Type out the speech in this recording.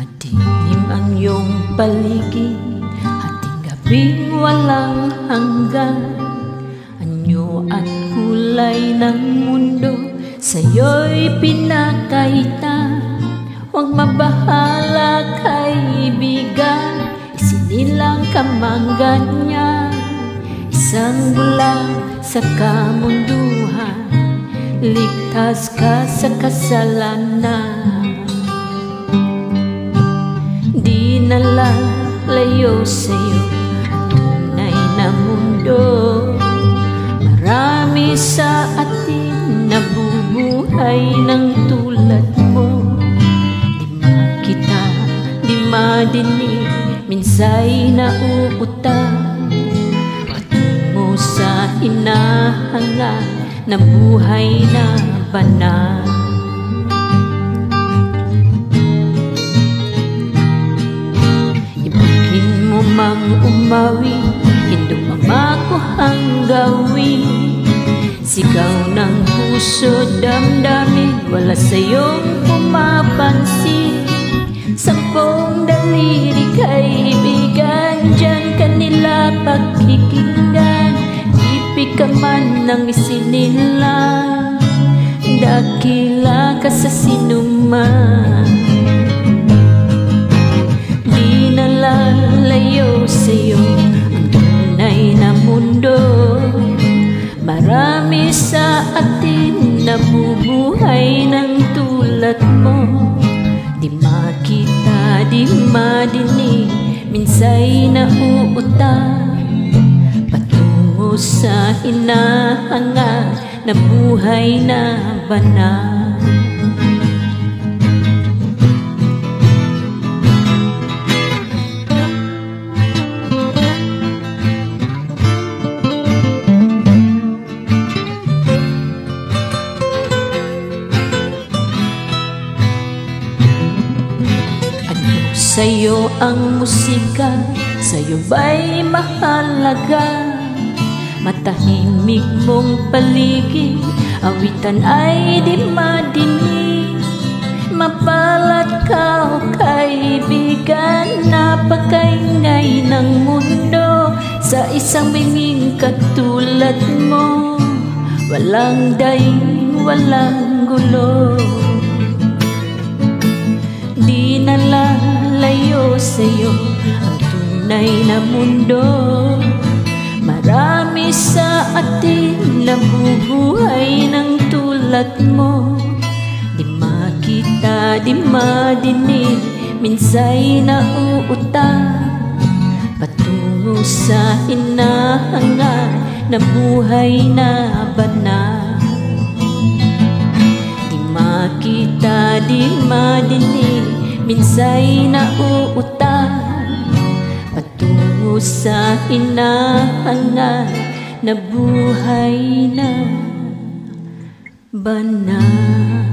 Madilim ang iyong paligid, hating gabing walang hanggan. Anyo at kulay ng mundo sa'yo'y pinakaitan. Huwag mabahala kaibigan, isinilang ka mang ganyan. Isang bulag sa kamunduhan, ligtas ka sa kasalanan. Di nalalayo sa'yo ang tunay na mundo. Marami sa atin nabubuhay ng tulad mo. Di makita, di madinig, minsa'y nauutang patungo sa hinahangad na buhay na banal. Mang umawi, hindumamako ang gawin. Sigaw ng puso, damdamin, wala sa'yong pumapansin. Sampung daliri kaibigan, dyan kanila pakikinggan. Ipik ka man ng isinilang, dakila ka sa sinuman. Lalayo sa'yo ang tunay na mundo. Marami sa atin nabubuhay ng tulad mo. Di makita, di madinig, minsa'y nauutang patungo sa hinahangad na buhay na banal. Sa'yo ang musika, sa'yo ba'y mahalaga? Matahimik mong paligid, awitan ay di madinig. Mapalad ka o kaibigan, napakaingay ng mundo. Sa isang binging katulad mo, walang daing, walang gulo. Di nalalayo sa'yo ang tunay na mundo. Marami sa atin nabubuhay ng tulad mo. Di makita, di madinig, minsa'y nauutang patungo sa hinahangad na buhay na banal. Di makita, di madinig, minsa'y nauutang patungo sa hinahangad na buhay na banal.